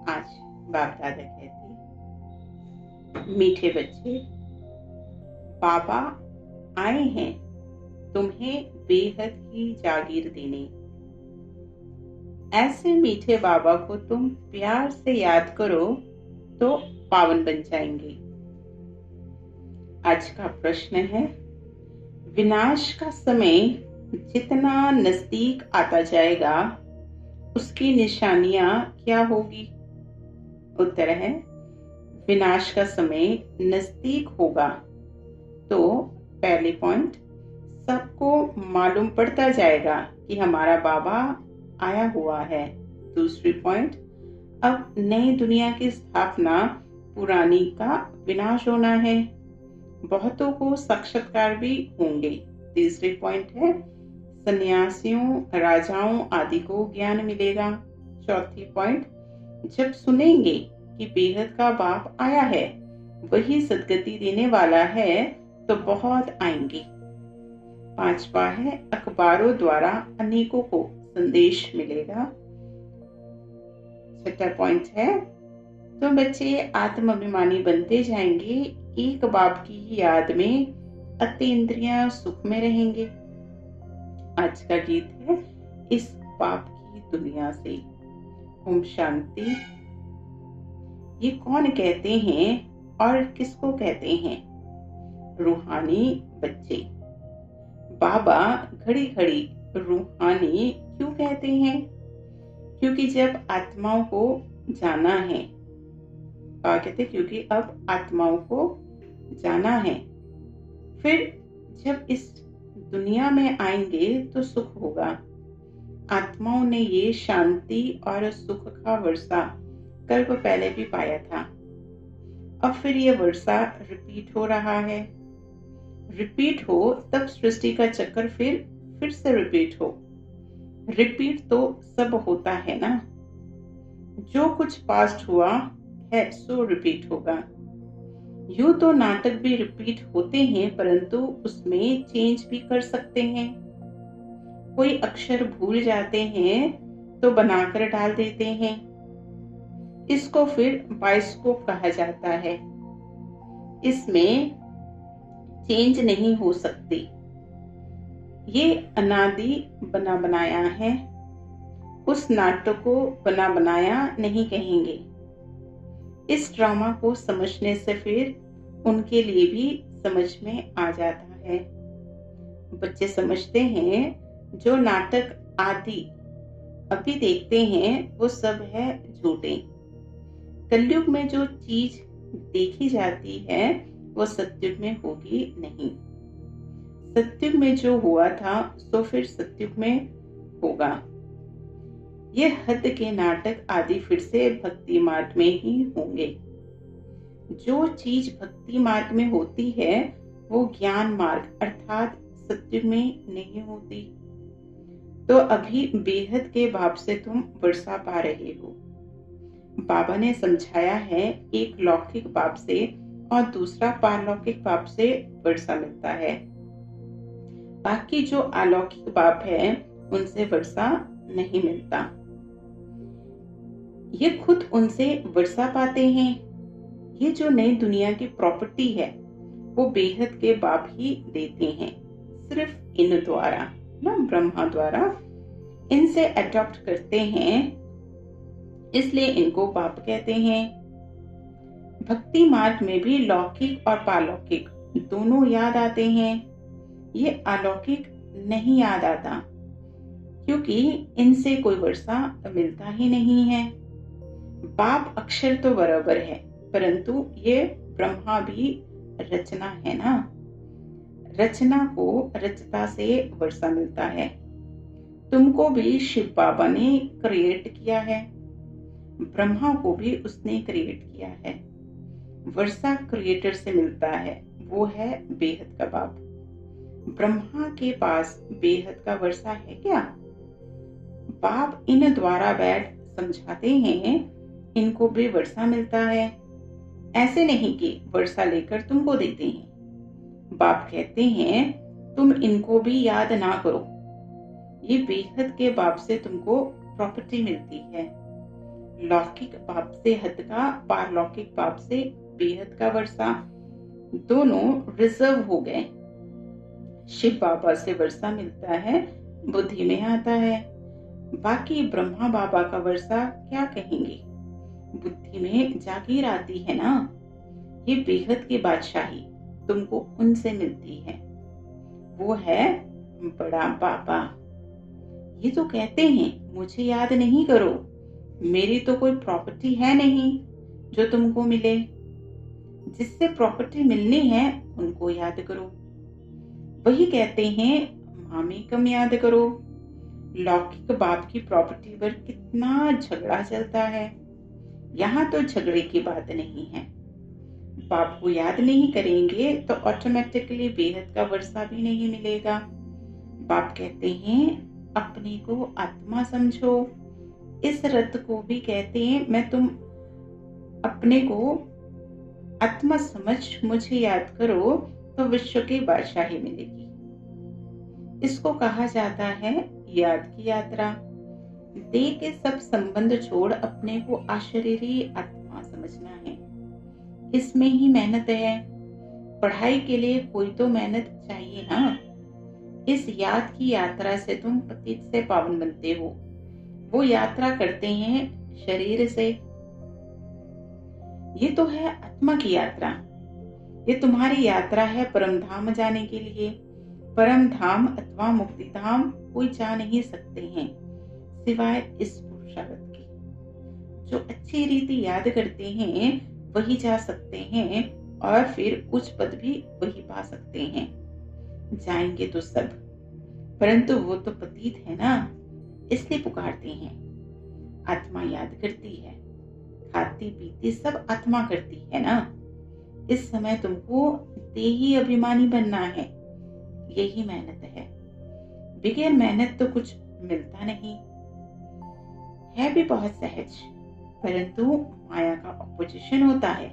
आज बाप दादा कहते, मीठे बच्चे, बाबा आए हैं तुम्हें बेहद की जागीर देने। ऐसे मीठे बाबा को तुम प्यार से याद करो तो पावन बन जाएंगे। आज का प्रश्न है, विनाश का समय जितना नजदीक आता जाएगा उसकी निशानियां क्या होगी? उत्तर है, विनाश का समय नजदीक होगा तो पहले पॉइंट, सबको मालूम पड़ता जाएगा कि हमारा बाबा आया हुआ है। दूसरी पॉइंट, अब नई दुनिया की स्थापना, पुरानी का विनाश होना है। बहुतों को साक्षात्कार भी होंगे। तीसरी पॉइंट है, सन्यासियों, राजाओं आदि को ज्ञान मिलेगा। चौथी पॉइंट, जब सुनेंगे कि बेहद का बाप आया है, वही सदगति देने वाला है, तो बहुत आएंगे। पांचवा है, अखबारों द्वारा अनेकों को संदेश मिलेगा। छठा पॉइंट है, तो बच्चे आत्माभिमानी बनते जाएंगे, एक बाप की ही याद में अतीन्द्रिय सुख में रहेंगे। आज का गीत है, इस बाप की दुनिया से। ओम शांति। ये कौन कहते हैं और किसको कहते हैं? रूहानी बच्चे। बाबा घड़ी घड़ी रूहानी क्यों कहते हैं? क्योंकि जब आत्माओं को जाना है, कहते क्योंकि अब आत्माओं को जाना है, फिर जब इस दुनिया में आएंगे तो सुख होगा। आत्माओं ने ये शांति और सुख का वर्षा कल्प पहले भी पाया था। अब फिर ये वर्षा रिपीट हो रहा है। रिपीट हो तब सृष्टि का चक्कर फिर से रिपीट हो। रिपीट तो सब होता है ना। जो कुछ पास्ट हुआ है सो रिपीट होगा। यूं तो नाटक भी रिपीट होते हैं, परंतु उसमें चेंज भी कर सकते हैं। कोई अक्षर भूल जाते हैं तो बनाकर डाल देते हैं। इसको फिर बाइस्कोप कहा जाता है। इसमें चेंज नहीं हो सकती। ये अनादि बना बनाया है। उस नाटक को बना बनाया नहीं कहेंगे। इस ड्रामा को समझने से फिर उनके लिए भी समझ में आ जाता है। बच्चे समझते हैं जो नाटक आदि अभी देखते हैं वो सब है झूठे। कलयुग में जो चीज देखी जाती है वो सतयुग में होगी नहीं। सतयुग में जो हुआ था सो फिर सतयुग में होगा। ये हद के नाटक आदि फिर से भक्ति मार्ग में ही होंगे। जो चीज भक्ति मार्ग में होती है वो ज्ञान मार्ग अर्थात सतयुग में नहीं होती। तो अभी बेहद के बाप से तुम वर्षा पा रहे हो। बाबा ने समझाया है, एक लौकिक बाप से और दूसरा पारलौकिक बाप से वर्षा मिलता है। बाकी जो अलौकिक बाप है उनसे वर्षा नहीं मिलता। ये खुद उनसे वर्षा पाते हैं। ये जो नई दुनिया की प्रॉपर्टी है वो बेहद के बाप ही देते हैं, सिर्फ इन द्वारा ना, ब्रह्मा द्वारा इनसे अडॉप्ट करते हैं, इसलिए इनको बाप कहते हैं। भक्ति मार्ग में भी लौकिक और पालौकिक दोनों याद आते हैं। ये अलौकिक नहीं याद आता क्योंकि इनसे कोई वर्षा मिलता ही नहीं है। बाप अक्षर तो बराबर है, परंतु ये ब्रह्मा भी रचना है ना। रचना को रचता से वर्षा मिलता है। तुमको भी शिव बाबा ने क्रिएट किया है, ब्रह्मा को भी उसने क्रिएट किया है। वर्षा क्रिएटर से मिलता है, वो है बेहद का बाप। ब्रह्मा के पास बेहद का वर्षा है क्या? बाप इन द्वारा बैठ समझाते हैं, इनको भी वर्षा मिलता है। ऐसे नहीं कि वर्षा लेकर तुमको देते हैं। बाप कहते हैं तुम इनको भी याद ना करो, ये बेहद के बाप से तुमको प्रॉपर्टी मिलती है। लौकिक बाप से हद का, पारलौकिक बाप से बेहद का वर्षा दोनों रिजर्व हो गए। शिव बाबा से वर्षा मिलता है, बुद्धि में आता है। बाकी ब्रह्मा बाबा का वर्षा क्या कहेंगे, बुद्धि में जागीर आती है ना। ये बेहद की बादशाही तुमको उनसे मिलती है, वो है बड़ा बाबा। ये तो कहते हैं मुझे याद नहीं करो, मेरी तो कोई प्रॉपर्टी है नहीं जो तुमको मिले। जिससे प्रॉपर्टी मिलनी है उनको याद करो। वही कहते हैं मामी कम याद करो। लौकिक बाप की प्रॉपर्टी पर कितना झगड़ा चलता है। यहाँ तो झगड़े की बात नहीं है। बाप को याद नहीं करेंगे तो ऑटोमेटिकली बेहद का वर्षा भी नहीं मिलेगा। बाप कहते हैं अपने को आत्मा समझो। इस रथ को भी कहते हैं मैं तुम अपने को आत्मा समझ मुझे याद करो तो विश्व की बादशाही मिलेगी। इसको कहा जाता है याद की यात्रा। देह के सब संबंध छोड़ अपने को अशरीरी आत्मा समझना है। इसमें ही मेहनत है। पढ़ाई के लिए कोई तो मेहनत चाहिए ना। इस याद की यात्रा से तुम पतित से पावन बनते हो। वो यात्रा करते हैं शरीर से। ये तो है आत्मा की यात्रा। ये तुम्हारी यात्रा है परम धाम जाने के लिए। परम धाम अथवा मुक्ति धाम कोई जा नहीं सकते हैं सिवाय इस पुरुषार्थ के। जो अच्छी रीति याद करते हैं वही जा सकते हैं और फिर उच्च पद भी वही पा सकते हैं। जाएंगे तो सब, परंतु वो तो पतित है ना, इसलिए पुकारते हैं। आत्मा याद करती है, खाती पीती सब आत्मा करती है ना। इस समय तुमको देही अभिमानी बनना है। यही मेहनत है। बगैर मेहनत तो कुछ मिलता नहीं है। भी बहुत सहज, परंतु माया का ऑपोजिशन होता है।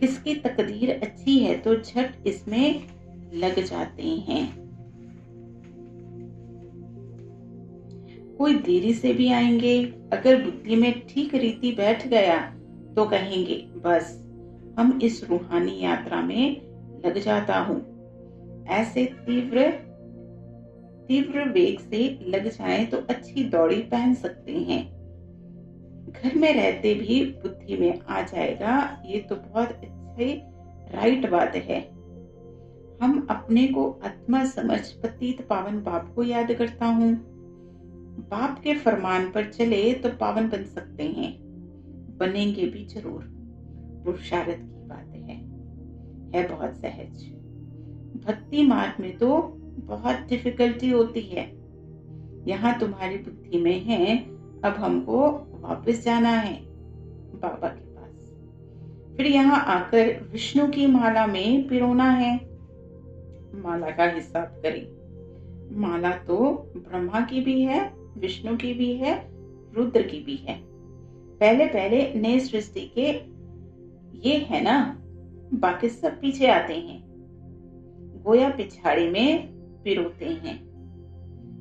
किसकी तकदीर अच्छी है तो झट इसमें लग जाते हैं। कोई देरी से भी आएंगे, अगर बुद्धि में ठीक रीति बैठ गया तो कहेंगे बस हम इस रूहानी यात्रा में लग जाता हूँ। ऐसे तीव्र वेग से लग जाएं तो अच्छी दौड़ी पहन सकते हैं। घर में रहते भी बुद्धि में आ जाएगा। ये तो बहुत अच्छी राइट बात है। हम अपने को आत्मा समझ पतित पावन बाप को याद करता हूँ। बाप के फरमान पर चले तो पावन बन सकते हैं, बनेंगे भी जरूर। पुरुषार्थ की बात है बहुत सहज। भक्ति मार्ग में तो बहुत डिफिकल्टी होती है। यहाँ तुम्हारी बुद्धि में है अब हमको वापस जाना है बाबा के पास। फिर यहाँ आकर विष्णु की माला में पिरोना है। माला का हिसाब करें। माला तो ब्रह्मा की भी है, विष्णु की भी है, रुद्र की भी है। पहले पहले नए सृष्टि के ये है ना, बाकी सब पीछे आते हैं। गोया पिछाड़ी में पिरोते हैं।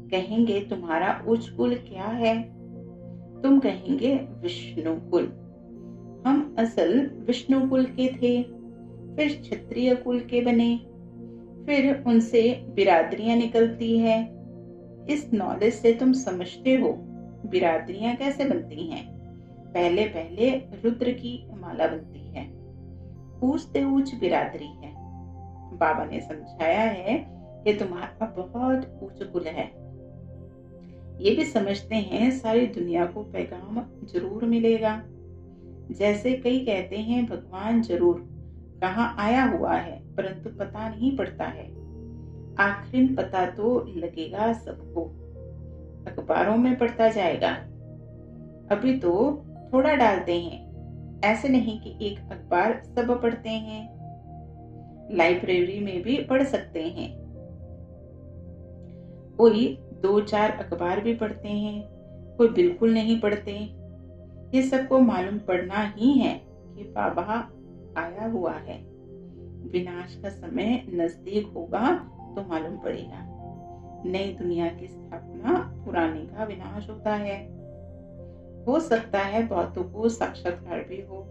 कहेंगे तुम्हारा उच्च कुल क्या है, तुम कहेंगे विष्णु कुल। हम असल विष्णु कुल के थे, फिर क्षत्रिय कुल के बने, फिर उनसे बिरादरियां निकलती है। इस नॉलेज से तुम समझते हो बिरादरियां कैसे बनती हैं। पहले पहले रुद्र की माला बनती है, ऊंचते ऊंच बिरादरी है। बाबा ने समझाया है कि तुम्हारा बहुत ऊंच कुल है। ये भी समझते हैं सारी दुनिया को पैगाम जरूर मिलेगा। जैसे कई कहते हैं भगवान जरूर कहाँ आया हुआ है, परंतु पता नहीं पड़ता है। आखिर पता तो लगेगा सबको, अखबारों में पढ़ता जाएगा। अभी तो थोड़ा डालते हैं, ऐसे नहीं कि एक अखबार सब पढ़ते हैं। लाइब्रेरी में भी पढ़ सकते हैं। कोई 2-4 अखबार भी पढ़ते हैं, कोई बिल्कुल नहीं पढ़ते। ये सबको मालूम पड़ना ही है कि बाबा आया हुआ है। विनाश का समय नजदीक होगा तो मालूम पड़ेगा। नई दुनिया की स्थापना, पुराने का विनाश होता है। हो सकता है बहुतों को साक्षात्कार भी हो।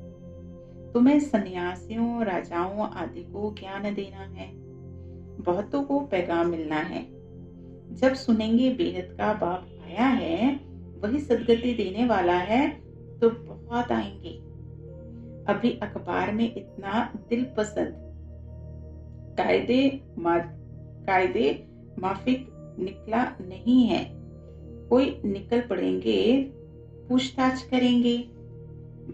तुम्हें सन्यासियों, राजाओं आदि को ज्ञान देना है। बहुतों को पैगाम मिलना है। जब सुनेंगे बेहद का बाप आया है, वही सदगति देने वाला है, तो बहुत आएंगे। अभी अखबार में इतना दिल पसंद कायदे मा, कायदे माफिक निकला नहीं है। कोई निकल पड़ेंगे, पूछताछ करेंगे।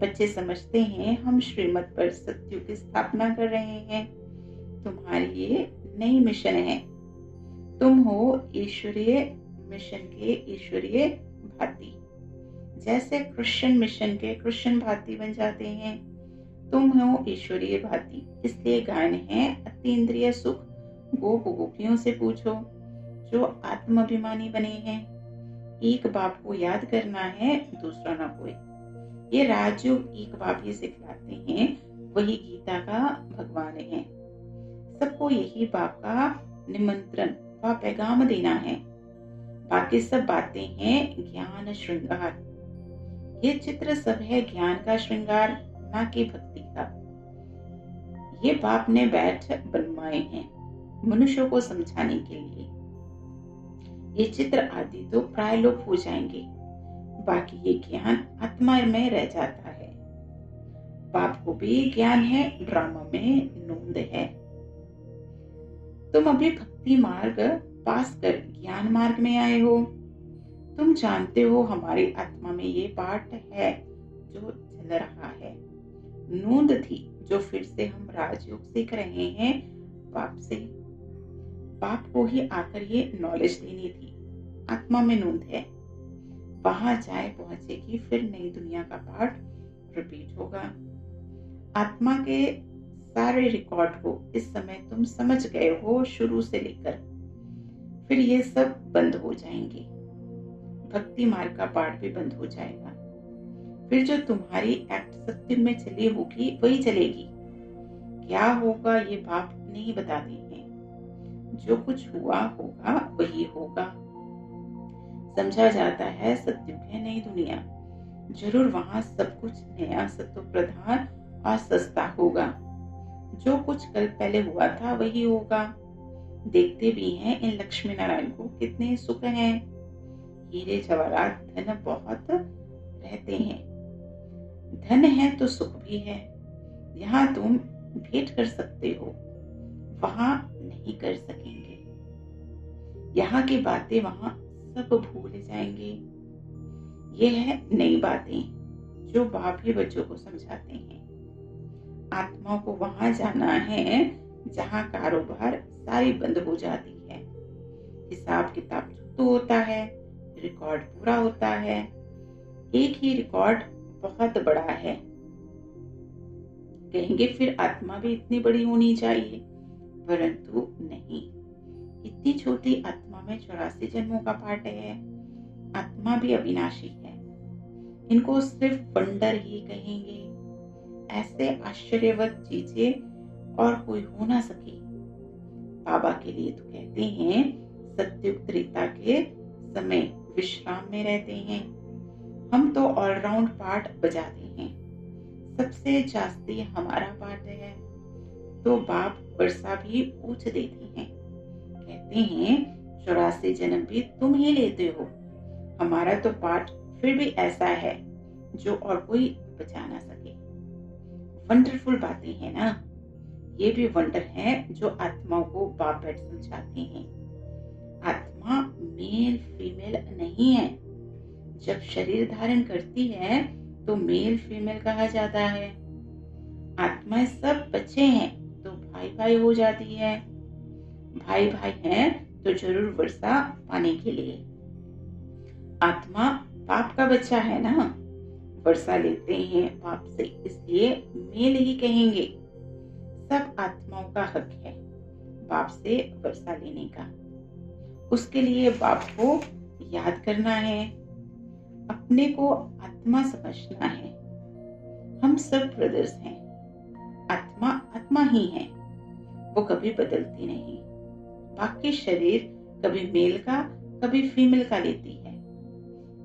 बच्चे समझते हैं हम श्रीमत पर सत्युग की स्थापना कर रहे हैं। तुम्हारी ये नई मिशन है। तुम हो ईश्वरीय मिशन के ईश्वरीय भांति। जैसे क्रिश्चियन मिशन के क्रिश्चियन भांति बन जाते हैं, तुम हो ईश्वरीय भांति। इसलिए गायन है अतीन्द्रिय सुख गोप गोपियों से पूछो जो आत्माभिमानी बने हैं। एक बाप को याद करना है, दूसरा ना कोई। ये राजयोग एक बाप ही सिखलाते हैं, वही गीता का भगवान है। सबको यही बाप का निमंत्रण व पैगाम देना है। बाकी सब बातें हैं ज्ञान श्रृंगार। ये चित्र सब है ज्ञान का श्रृंगार, ना कि भक्ति का। ये बाप ने बैठ बनवाए हैं मनुष्यों को समझाने के लिए। ये चित्र आदि तो प्राय लोग हो जाएंगे, बाकी ये ज्ञान आत्मा में रह जाता है। बाप को भी ज्ञान है, ड्रामा में नूंद है। तुम अभी भक्ति मार्ग पास कर ज्ञान मार्ग में आए हो। तुम जानते हो हमारी आत्मा में ये पार्ट है जो चल रहा है। नूंद थी जो फिर से हम राजयोग सीख रहे हैं बाप से। बाप को ही आकर ये नॉलेज देनी थी। आत्मा में नूंद है, वहां जाए पहुंचेगी, फिर नई दुनिया का पार्ट रिपीट होगा। आत्मा के सारे रिकॉर्ड को इस समय तुम समझ गए हो, शुरू से लेकर। फिर ये सब बंद हो जाएंगे। भक्ति मार्ग का पार्ट भी बंद हो जाएगा। फिर जो तुम्हारी एक्ट सत्युग में चली होगी वही चलेगी। क्या होगा ये बाप नहीं बताते हैं। जो कुछ हुआ होगा वही होगा। समझा जाता है सत्युग है नई दुनिया। जरूर वहां सब कुछ नया, सत्व प्रधान और सस्ता होगा। जो कुछ कल पहले हुआ था वही होगा। देखते भी हैं इन लक्ष्मी नारायण को कितने सुख हैं। हीरे जवाहरात धन बहुत रहते हैं। धन है तो सुख भी है। यहाँ तुम भेंट कर सकते हो, वहां नहीं कर सकेंगे। यहाँ की बातें वहां सब भूल जाएंगे। ये है नई बातें जो बाप ही बच्चों को समझाते हैं। आत्मा को वहां जाना है जहां कारोबार सारी बंद हो जाती है। हिसाब किताब तो होता है, रिकॉर्ड पूरा होता है। एक ही रिकॉर्ड बहुत बड़ा है। कहेंगे फिर आत्मा भी इतनी बड़ी होनी चाहिए, परंतु नहीं। इतनी छोटी आत्मा में 84 जन्मों का पार्ट है। आत्मा भी अविनाशी है। इनको सिर्फ वंडर ही कहेंगे। ऐसे आश्चर्यवत चीजें और कोई हो ना सके। बाबा के लिए तो कहते हैं सत्युग त्रेता के समय विश्राम में रहते हैं। हम तो ऑलराउंड पार्ट बजाते हैं। सबसे जास्ती हमारा पार्ट है। तो बाप वर्षा भी पूछ देते हैं। कहते हैं 84 जन्म भी तुम ही लेते हो। हमारा तो पार्ट फिर भी ऐसा है जो और कोई बचा ना सके। वंडरफुल बातें हैं ना। ये भी वंडर है जो आत्माओं को बाप बैठ समझाते हैं। आत्मा मेल फीमेल नहीं है। जब शरीर धारण करती है तो मेल फीमेल कहा जाता है। आत्मा सब बच्चे हैं तो भाई भाई हो जाती है। भाई भाई हैं तो जरूर वर्षा पाने के लिए। आत्मा बाप का बच्चा है ना, वर्षा लेते हैं बाप से, इसलिए मेल ही कहेंगे। सब आत्माओं का हक है बाप से वर्षा लेने का। उसके लिए बाप को याद करना है, अपने को आत्मा समझना है। हम सब ब्रदर्स हैं। आत्मा आत्मा ही है, वो कभी बदलती नहीं। बाकी शरीर कभी मेल का कभी फीमेल का लेती है।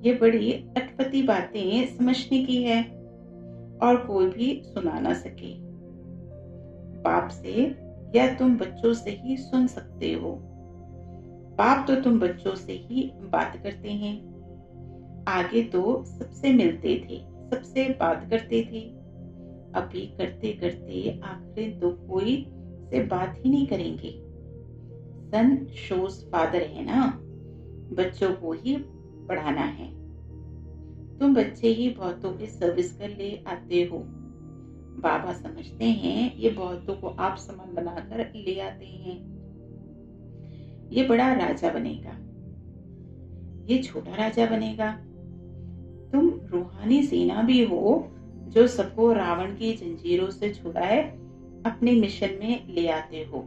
ये बड़ी अटपटी बातें समझने की है और कोई भी सुना ना सके। बाप से या तुम बच्चों से ही सुन सकते हो। बाप तो तुम बच्चों से ही बात करते हैं। आगे तो सबसे मिलते थे, सबसे बात करते थे। अभी करते करते आखिर तो कोई से बात ही नहीं करेंगे। सन शोज फादर है ना, बच्चों को ही पढ़ाना है। तुम बच्चे ही बहुतों की सर्विस कर ले आते हो। बाबा समझते हैं ये बहुतों को आप समान बनाकर ले आते हैं। ये बड़ा राजा बनेगा, ये छोटा राजा बनेगा। तुम रूहानी सेना भी हो जो सबको रावण की जंजीरों से छुड़ाए अपने मिशन में ले आते हो।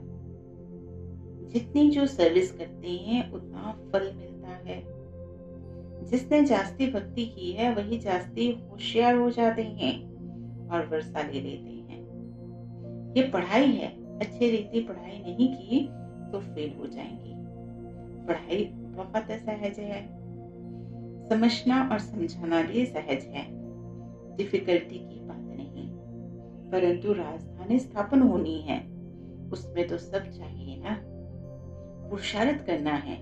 जितनी जो सर्विस करते हैं उतना फल मिलता है। जिसने जास्ती भक्ति की है वही जास्ती होशियार हो जाते हैं और वर्षा ले लेते हैं। ये पढ़ाई है, अच्छी रीति पढ़ाई नहीं की तो फेल हो जाएंगे। पढ़ाई बहुत सहज है, समझना और समझाना भी सहज है, डिफिकल्टी की बात नहीं। परंतु राजधानी स्थापन होनी है, उसमें तो सब चाहिए ना। पुरुषार्थ करना है,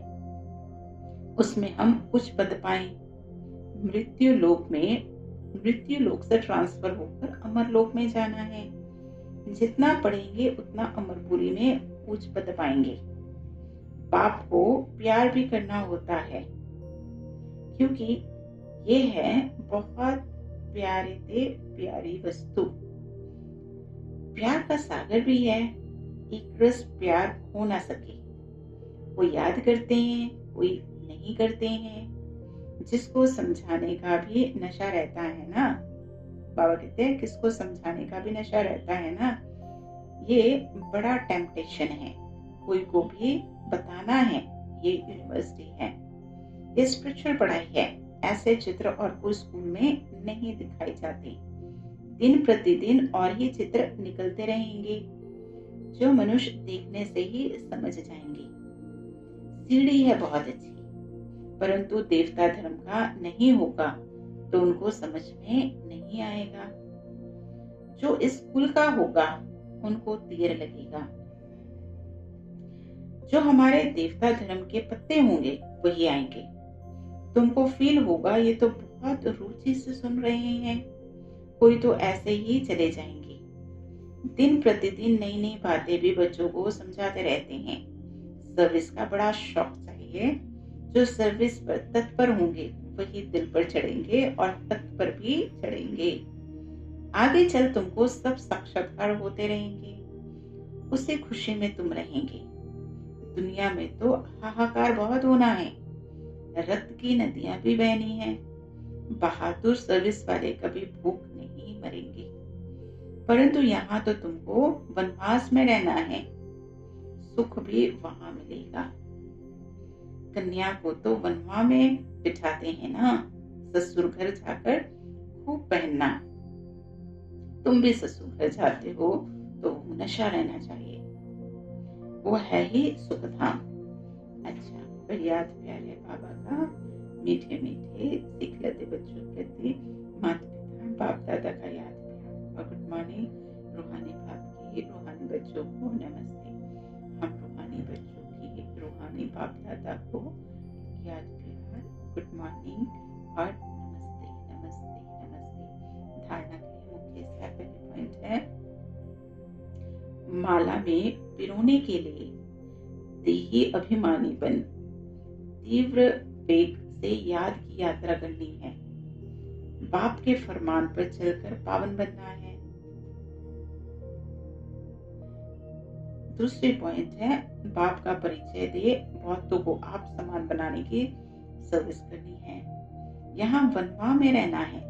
उसमें हम कुछ पद पाएं। मृत्यु लोक से ट्रांसफर होकर अमर लोक में जाना है। जितना पढ़ेंगे उतना अमरपुरी में उच्च पद पाएंगे। बाप को प्यार भी करना होता है, क्योंकि ये है बहुत प्यारे से प्यारी वस्तु। प्यार का सागर भी है, एक रस प्यार हो ना सके। कोई याद करते हैं, कोई नहीं करते हैं। जिसको समझाने का भी नशा रहता है ना, बाबा कहते हैं किसको समझाने का भी नशा रहता है ना, ये बड़ा टेम्पटेशन है। कोई को भी बताना है ये यूनिवर्सिटी है, ये स्पिरिचुअल पढ़ाई है। ऐसे चित्र और कोई स्कूल में नहीं दिखाई जाते। दिन प्रतिदिन और ही चित्र निकलते रहेंगे जो मनुष्य देखने से ही समझ जाएंगे। सीढ़ी है बहुत अच्छी, परंतु देवता धर्म का नहीं होगा तो उनको समझ में नहीं आएगा। जो इस कुल का होगा उनको तीर लगेगा। जो हमारे देवता धर्म के पत्ते होंगे वही आएंगे। तुमको फील होगा ये तो बहुत रुचि से सुन रहे हैं, कोई तो ऐसे ही चले जाएंगे। दिन प्रतिदिन नई नई बातें भी बच्चों को समझाते रहते हैं। सर्विस का बड़ा शौक चाहिए। जो सर्विस पर तत्पर होंगे वही दिल पर चढ़ेंगे और तख्त पर भी चढ़ेंगे। आगे चल तुमको सब साक्षात्कार होते रहेंगे, उसी खुशी में तुम रहेंगे। दुनिया में तो हाहाकार बहुत होना है, रक्त की नदियां भी बहनी है। बहादुर सर्विस वाले कभी भूख नहीं मरेंगे। परंतु यहाँ तो तुमको वनवास में रहना है, सुख भी वहां मिलेगा। कन्या को तो वनवा में बिठाते हैं ना, ससुर घर जाकर खूब पहनना। तुम भी ससुर घर जाते हो तो नशा रहना चाहिए, वो है ही सुख धाम। अच्छा, फिर याद प्यार है बाबा का, मीठे मीठे सीख लेते बच्चों के प्रति माता पिता बाप दादा का याद प्यार। और गुड मॉर्निंग रूहानी बाप की रूहानी बच्चों को नमस्ते। हम रूहानी बच्चों की रूहानी बाप दादा को याद प्यार, गुड मॉर्निंग और नमस्ते नमस्ते नमस्ते। धारणा के लिए मुख्य पहले पॉइंट है, माला में पिरोने के लिए देही अभिमानी बन तीव्र वेग से याद की यात्रा करनी है। बाप के फरमान पर चलकर पावन बनना है। दूसरी पॉइंट है, बाप का परिचय दे बहुतों को आप समान बनाने की सर्विस करनी है। यहाँ वनवा में रहना है।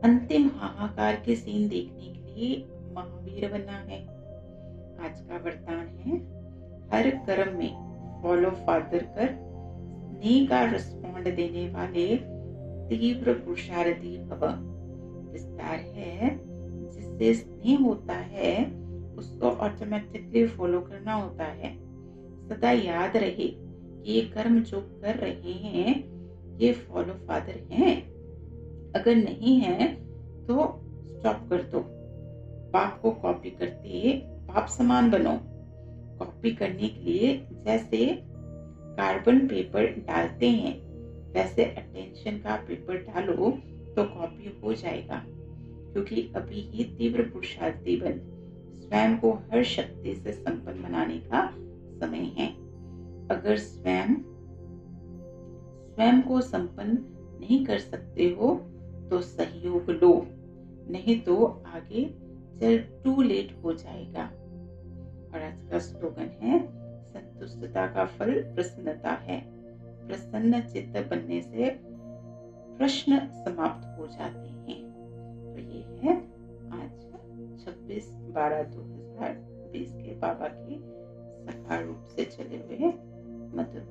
अंतिम हाहाकार के सीन देखने के लिए महावीर बनना है। आज का वरदान है, हर कर्म में फॉलो फादर कर स्नेह का रिस्पॉन्ड देने वाले तीव्र पुरुषार्थी भव। विस्तार है, जिससे स्नेह होता है उसको ऑटोमेटिकली फॉलो करना होता है। सदा याद रहे कि ये कर्म जो कर रहे हैं ये फॉलो फादर हैं। अगर नहीं है तो स्टॉप कर दो। बाप को कॉपी करते बाप समान बनो। कॉपी करने के लिए जैसे कार्बन पेपर डालते हैं वैसे अटेंशन का पेपर डालो तो कॉपी हो जाएगा। क्योंकि अभी ही तीव्र पुरुषार्थी बन स्वयं को हर शक्ति से संपन्न बनाने का समय है। अगर स्वयं को संपन्न नहीं कर सकते हो तो सहयोग लो, नहीं तो आगे चल टू लेट हो जाएगा। और आज का स्लोगन है, संतुष्टता का फल प्रसन्नता है। प्रसन्न चित्त बनने से प्रश्न समाप्त हो जाते हैं। तो ये है आज 26/12/2020 के बाबा के साकार रूप से चले हुए मधुर